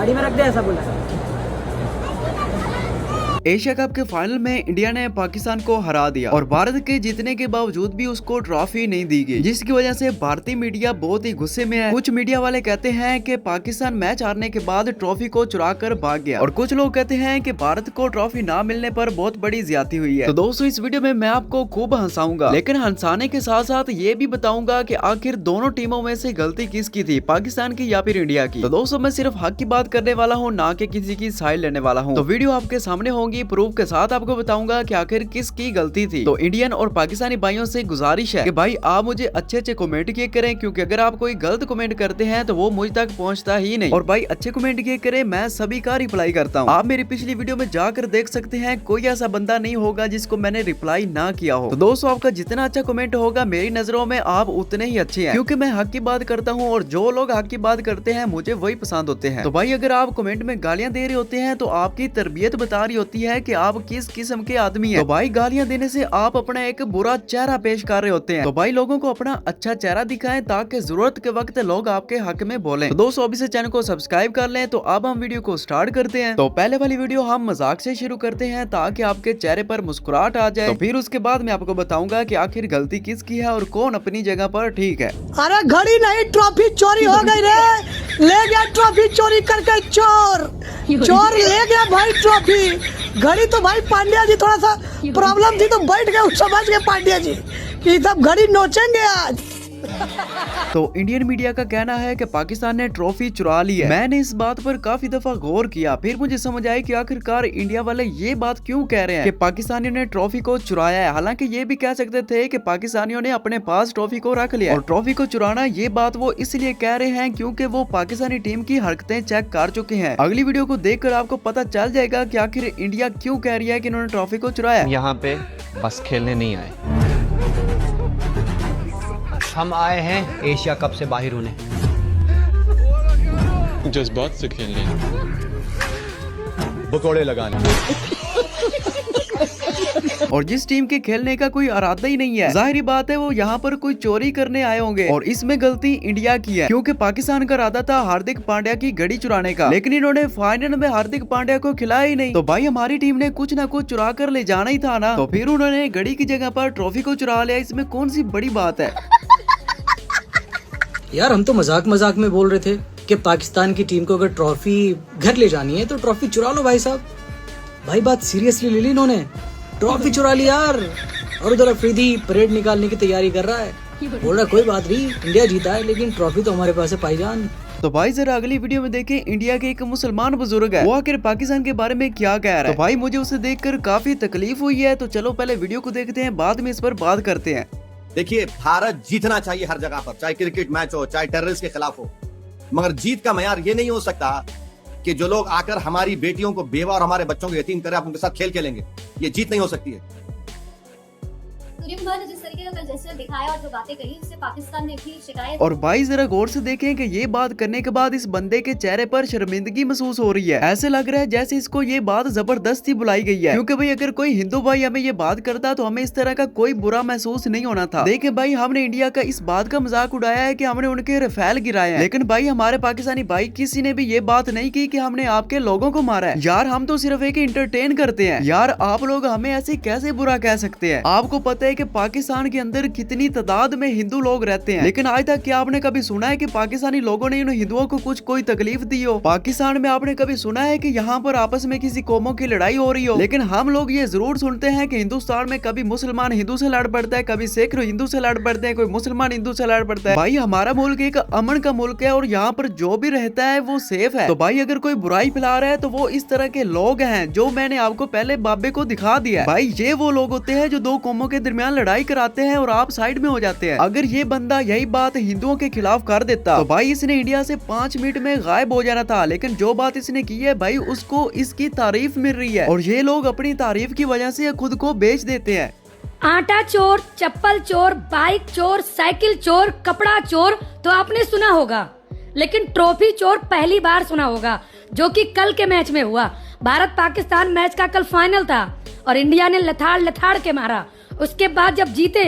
गाड़ी में रख दे, ऐसा बोला। एशिया कप के फाइनल में इंडिया ने पाकिस्तान को हरा दिया और भारत के जीतने के बावजूद भी उसको ट्रॉफी नहीं दी गई, जिसकी वजह से भारतीय मीडिया बहुत ही गुस्से में है। कुछ मीडिया वाले कहते हैं कि पाकिस्तान मैच हारने के बाद ट्रॉफी को चुरा कर भाग गया और कुछ लोग कहते हैं कि भारत को ट्रॉफी ना मिलने पर बहुत बड़ी ज्यादती हुई है। तो दोस्तों, इस वीडियो में मैं आपको खूब हंसाऊंगा, लेकिन हंसाने के साथ साथ ये भी बताऊंगा कि आखिर दोनों टीमों में से गलती किसकी थी, पाकिस्तान की या फिर इंडिया की। तो दोस्तों, मैं सिर्फ हक की बात करने वाला हूँ, ना कि किसी की साइड लेने वाला हूँ। तो वीडियो आपके सामने होंगी, प्रूफ के साथ आपको बताऊंगा कि आखिर किसकी गलती थी। तो इंडियन और पाकिस्तानी भाइयों से गुजारिश है कि भाई आप मुझे अच्छे अच्छे कमेंट किए करें, क्योंकि अगर आप कोई गलत कमेंट करते हैं तो वो मुझ तक पहुंचता ही नहीं। और भाई अच्छे कमेंट किए करें, मैं सभी का रिप्लाई करता हूं। आप मेरी पिछली वीडियो में जाकर देख सकते हैं, कोई ऐसा बंदा नहीं होगा जिसको मैंने रिप्लाई ना किया हो। तो दोस्तों, आपका जितना अच्छा कमेंट होगा मेरी नजरों में आप उतने ही अच्छे हैं, क्योंकि मैं हक की बात करता हूँ और जो लोग हक की बात करते हैं मुझे वही पसंद होते हैं। तो भाई अगर आप कमेंट में गालियां दे रहे होते हैं तो आपकी तरबियत बता रही होती है कि आप किस किस्म के आदमी हैं। तो भाई गालियां देने से आप अपना एक बुरा चेहरा पेश कर रहे होते हैं। तो भाई लोगों को अपना अच्छा चेहरा दिखाएं ताकि जरूरत के वक्त लोग आपके हक में बोलें। तो दोस्तों, अभी से चैनल को सब्सक्राइब कर लें। तो अब हम वीडियो को स्टार्ट करते हैं। तो पहले वाली वीडियो हम मजाक से शुरू करते हैं ताकि आपके चेहरे पर मुस्कुराहट आ जाए। तो फिर उसके बाद मैं आपको बताऊंगा कि आखिर गलती किसकी है और कौन अपनी जगह पर ठीक है। अरे घड़ी नहीं, ट्रॉफी चोरी हो गई रे, ले गया ट्रॉफी चोरी करके चोर ले गया भाई ट्रॉफी। घड़ी तो भाई पांड्या जी थोड़ा सा प्रॉब्लम थी तो बैठ गए, समझ गए पांड्या जी कि सब घड़ी नोचेंगे आज। तो इंडियन मीडिया का कहना है कि पाकिस्तान ने ट्रॉफी चुरा ली है। मैंने इस बात पर काफी दफा गौर किया, फिर मुझे समझ आई कि आखिरकार इंडिया वाले ये बात क्यों कह रहे हैं कि पाकिस्तानियों ने ट्रॉफी को चुराया है। हालांकि ये भी कह सकते थे कि पाकिस्तानियों ने अपने पास ट्रॉफी को रख लिया। और ट्रॉफी को चुराना ये बात वो इसलिए कह रहे हैं क्योंकि वो पाकिस्तानी टीम की हरकतें चेक कर चुके हैं। अगली वीडियो को देखकर आपको पता चल जाएगा कि आखिर इंडिया क्यों कह रही है कि इन्होंने ट्रॉफी को चुराया। यहाँ पे बस खेलने नहीं आए, हम आए हैं एशिया कप से बाहर होने, जज्बात से खेलने, बकोड़े लगाने। और जिस टीम के खेलने का कोई इरादा ही नहीं है, जाहिर बात है वो यहाँ पर कोई चोरी करने आए होंगे। और इसमें गलती इंडिया की है, क्योंकि पाकिस्तान का इरादा था हार्दिक पांड्या की घड़ी चुराने का, लेकिन इन्होंने फाइनल में हार्दिक पांड्या को खिलाया ही नहीं। तो भाई हमारी टीम ने कुछ ना कुछ चुरा कर ले जाना ही था ना, तो फिर उन्होंने घड़ी की जगह पर ट्रॉफी को चुरा लिया। इसमें कौन सी बड़ी बात है यार, हम तो मजाक मजाक में बोल रहे थे कि पाकिस्तान की टीम को अगर ट्रॉफी घर ले जानी है तो ट्रॉफी चुरा लो भाई साहब। भाई बात सीरियसली ले ली इन्होंने, ट्रॉफी चुरा ली यार। और उधर अफरीदी परेड निकालने की तैयारी कर रहा है, बोल रहा कोई बात नहीं, इंडिया जीता है लेकिन ट्रॉफी तो हमारे पास है भाईजान। तो भाई जरा अगली वीडियो में देखें, इंडिया के एक मुसलमान बुजुर्ग है, वो आखिर पाकिस्तान के बारे में क्या कह रहा है। तो भाई मुझे उसे देखकर काफी तकलीफ हुई है। तो चलो पहले वीडियो को देखते हैं, बाद में इस पर बात करते हैं। देखिए, भारत जीतना चाहिए हर जगह पर, चाहे क्रिकेट मैच हो, चाहे टेररिस्ट के खिलाफ हो, मगर जीत का मयार ये नहीं हो सकता कि जो लोग आकर हमारी बेटियों को बेवा और हमारे बच्चों को यतीम करे, आप उनके साथ खेल खेलेंगे। ये जीत नहीं हो सकती है। सूर्य कुमार ने जिस तरीके का कल जेस्चर दिखाया और जो बातें कही, उससे पाकिस्तान ने भी शिकायत। और भाई जरा गौर से देखें कि ये बात करने के बाद इस बंदे के चेहरे पर शर्मिंदगी महसूस हो रही है। ऐसे लग रहा है जैसे इसको ये बात जबरदस्ती बुलाई गई है, क्योंकि भाई अगर कोई हिंदू भाई हमें ये बात करता तो हमें इस तरह का कोई बुरा महसूस नहीं होना था। देखें भाई, हमने इंडिया का इस बात का मजाक उड़ाया है कि हमने उनके रफेल गिराए हैं, लेकिन भाई हमारे पाकिस्तानी भाई किसी ने भी ये बात नहीं की कि हमने आपके लोगों को मारा है। यार हम तो सिर्फ एक इंटरटेन करते हैं यार, आप लोग हमें ऐसे कैसे बुरा कह सकते हैं। आपको पता है कि पाकिस्तान के अंदर कितनी तादाद में हिंदू लोग रहते हैं, लेकिन आज तक क्या आपने कभी सुना है कि पाकिस्तानी लोगों ने इन हिंदुओं को कोई तकलीफ दी हो। पाकिस्तान में आपने कभी सुना है कि यहाँ पर आपस में किसी कौमों की लड़ाई हो रही हो। लेकिन हम लोग ये जरूर सुनते हैं कि हिंदुस्तान में कभी मुसलमान हिंदू से लड़ पड़ता है, कभी सिख हिंदू से लड़ पड़ते हैं, कोई मुसलमान हिंदू से लड़ पड़ता है। भाई हमारा मुल्क एक अमन का मुल्क है और यहाँ पर जो भी रहता है वो सेफ है। तो भाई अगर कोई बुराई फैला रहा है तो वो इस तरह के लोग हैं जो मैंने आपको पहले बाबे को दिखा दिया। भाई ये वो लोग होते हैं जो दो कौमों के दरमियान लड़ाई कराते हैं और आप साइड में हो जाते हैं। अगर ये बंदा यही बात हिंदुओं के खिलाफ कर देता तो भाई इसने इंडिया से 5 मिनट में गायब हो जाना था, लेकिन जो बात इसने की है भाई उसको इसकी तारीफ मिल रही है और ये लोग अपनी तारीफ की वजह से खुद को बेच देते हैं। आटा चोर, चप्पल चोर, बाइक चोर, साइकिल चोर, कपड़ा चोर तो आपने सुना होगा, लेकिन ट्रॉफी चोर पहली बार सुना होगा, जो कि कल के मैच में हुआ। भारत पाकिस्तान मैच का कल फाइनल था और इंडिया ने लथाड़ के मारा। उसके बाद जब जीते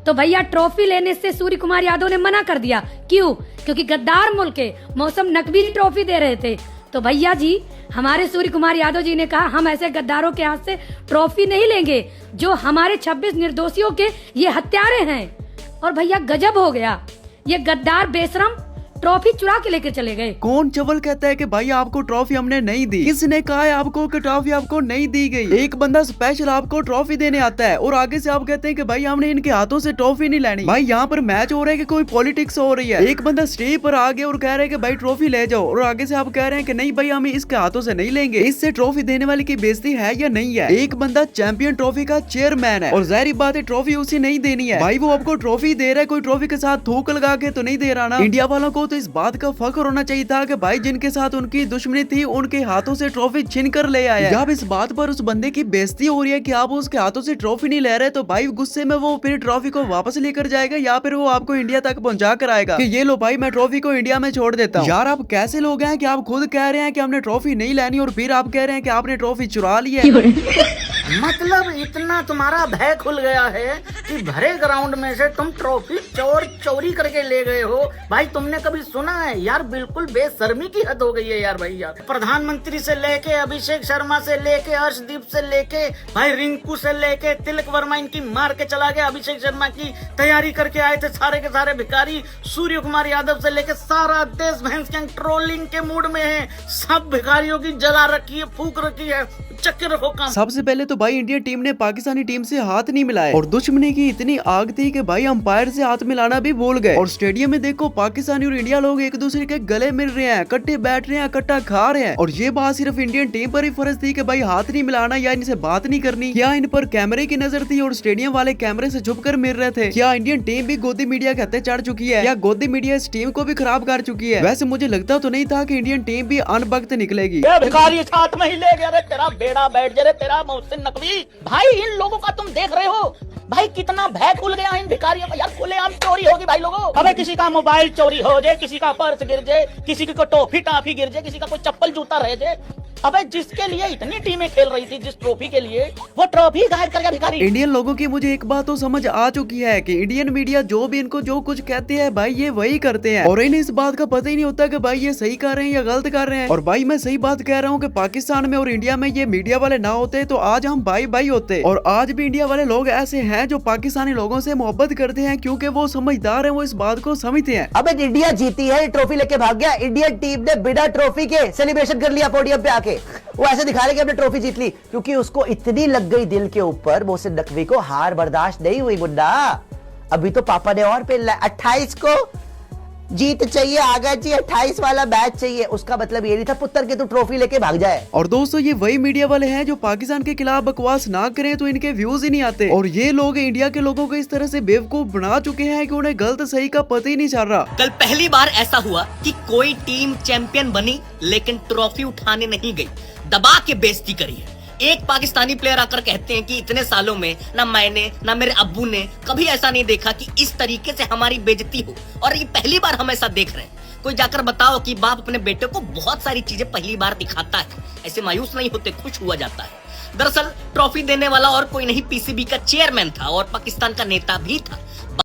तो भैया ट्रॉफी लेने से सूर्य कुमार यादव ने मना कर दिया। क्यों? क्योंकि गद्दार मुल्क के मौसम नकवी ट्रॉफी दे रहे थे। तो भैया जी, हमारे सूर्य कुमार यादव जी ने कहा हम ऐसे गद्दारों के हाथ से ट्रॉफी नहीं लेंगे जो हमारे 26 निर्दोषियों के ये हत्यारे हैं। और भैया गजब हो गया, ये गद्दार बेशरम ट्रॉफी चुरा के लेकर चले गए। कौन चवल कहता है कि भाई आपको ट्रॉफी हमने नहीं दी? किसने कहा है आपको कि ट्रॉफी आपको नहीं दी गई? एक बंदा स्पेशल आपको ट्रॉफी देने आता है और आगे से आप कहते हैं कि भाई हमने इनके हाथों से ट्रॉफी नहीं लेनी। भाई यहाँ पर मैच हो रहा है कि कोई पॉलिटिक्स हो रही है? एक बंदा स्टेज पर आ गया और कह रहे हैं कि भाई ट्रॉफी ले जाओ, और आगे से आप कह रहे हैं कि नहीं भाई हम इसके हाथों से नहीं लेंगे। इससे ट्रॉफी देने वाले की बेइज्जती है या नहीं है? एक बंदा चैंपियन ट्रॉफी का चेयरमैन है और जाहिर बात है ट्रॉफी उसे नहीं देनी है। भाई वो आपको ट्रॉफी दे रहा है, कोई ट्रॉफी के साथ थूक लगा के तो नहीं दे रहा ना। इंडिया वालों को तो इस बात का फख्र होना चाहिए था कि भाई जिनके साथ उनकी दुश्मनी थी उनके हाथों से ट्रॉफी छीन कर ले आया। जब इस बात पर उस बंदे की बेइज्जती हो रही है कि आप उसके हाथों से ट्रॉफी नहीं ले रहे, तो भाई गुस्से में वो फिर ट्रॉफी को वापस लेकर जाएगा या फिर वो आपको इंडिया तक पहुंचा कर आएगा कि ये लो भाई मैं ट्रॉफी को इंडिया में छोड़ देता हूँ। यार आप कैसे लोग हैं कि आप खुद कह रहे हैं कि हमने ट्रॉफी नहीं लेनी और फिर आप कह रहे हैं कि आपने ट्रॉफी चुरा ली है। मतलब इतना तुम्हारा भय खुल गया है कि भरे ग्राउंड में से तुम ट्रॉफी चोरी करके ले गए हो। भाई तुमने कभी सुना है यार? बिल्कुल बेशर्मी की हद हो गई है यार। भाई यार प्रधानमंत्री से लेके अभिषेक शर्मा से लेके अर्शदीप से लेके भाई रिंकू से लेके तिलक वर्मा इनकी मार के चला गया। अभिषेक शर्मा की तैयारी करके आए थे सारे के सारे भिखारी। सूर्य कुमार यादव से लेके सारा देश भैंस गैंग ट्रोलिंग के मूड में है। सब भिखारियों की जला रखी है, फूक रखी है, चक्के रखो काम। सबसे पहले तो भाई इंडियन टीम ने पाकिस्तानी टीम से हाथ नहीं मिलाया और दुश्मनी की इतनी आग थी कि भाई अंपायर से हाथ मिलाना भी भूल गए। और स्टेडियम में देखो पाकिस्तानी और इंडिया लोग एक दूसरे के गले मिल रहे हैं, इकट्ठे बैठ रहे हैं, इकट्ठा खा रहे हैं। और ये बात सिर्फ इंडियन टीम पर ही फर्ज थी कि भाई हाथ नहीं मिलाना या इनसे बात नहीं करनी? क्या इन पर कैमरे की नजर थी और स्टेडियम वाले कैमरे से छुप कर मिल रहे थे? क्या इंडियन टीम भी गोदी मीडिया के हत्थे चढ़ चुकी है या गोदी मीडिया इस टीम को भी खराब कर चुकी है? वैसे मुझे लगता तो नहीं था कि इंडियन टीम भी अनबख्त निकलेगी। भिखारी साथ में ही ले गया रे, तेरा बेड़ा बैठ जा रे, तेरा मोहसिन नकवी। भाई इन लोगों का तुम देख रहे हो भाई कितना भय खुल गया इन भिखारियों का। यार खुलेआम चोरी होगी भाई लोगों। अबे किसी का मोबाइल चोरी हो जाए, किसी का पर्स गिर जाए, किसी की कोई टॉफी टाफी गिर जाए, किसी का कोई चप्पल जूता रह जाए। अबे जिसके लिए इतनी टीमें खेल रही थी, जिस ट्रॉफी के लिए, वो ट्रॉफी गायब कर गया भिखारी। इंडियन लोगों की मुझे एक बात तो समझ आ चुकी है कि इंडियन मीडिया जो भी इनको जो कुछ कहते हैं भाई ये वही करते हैं और इन्हें इस बात का पता ही नहीं होता कि भाई ये सही कर रहे हैं या गलत कर रहे हैं। और भाई मैं सही बात कह रहा हूँ कि पाकिस्तान में और इंडिया में ये मीडिया वाले ना होते तो आज हम भाई भाई होते। और आज भी इंडिया वाले लोग ऐसे हैं जो पाकिस्तानी लोगों से मोहब्बत करते हैं क्योंकि वो समझदार है, वो इस बात को समझते हैं। अब इंडिया जीती है, ट्रॉफी लेके भाग गया। इंडियन टीम ने बिना ट्रॉफी के सेलिब्रेशन कर लिया पोडियम पे आके। वो ऐसे दिखा रहे कि हमने ट्रॉफी जीत ली क्योंकि उसको इतनी लग गई दिल के ऊपर, मोहसिन नकवी को हार बर्दाश्त नहीं हुई। मुन्ना अभी तो पापा ने और पेल 28 को जीत चाहिए, आगे चाहिए, 28 वाला मैच चाहिए। उसका मतलब ये नहीं था पुत्र के तू ट्रॉफी लेके भाग जाए। और दोस्तों ये वही मीडिया वाले हैं जो पाकिस्तान के खिलाफ बकवास ना करें तो इनके व्यूज ही नहीं आते। और ये लोग इंडिया के लोगों को इस तरह से बेवकूफ बना चुके हैं कि उन्हें गलत सही का पता ही नहीं चल रहा। कल पहली बार ऐसा हुआ कि कोई टीम चैंपियन बनी लेकिन ट्रॉफी उठाने नहीं गई, दबा के बेइज्जती करी है। एक पाकिस्तानी प्लेयर आकर कहते हैं कि इतने सालों में ना मैंने ना मेरे अब्बू ने कभी ऐसा नहीं देखा कि इस तरीके से हमारी बेइज्जती हो, और ये पहली बार हम ऐसा देख रहे हैं। कोई जाकर बताओ कि बाप अपने बेटे को बहुत सारी चीजें पहली बार दिखाता है, ऐसे मायूस नहीं होते, खुश हुआ जाता है। दरअसल ट्रॉफी देने वाला और कोई नहीं, पीसीबी का चेयरमैन था और पाकिस्तान का नेता भी था।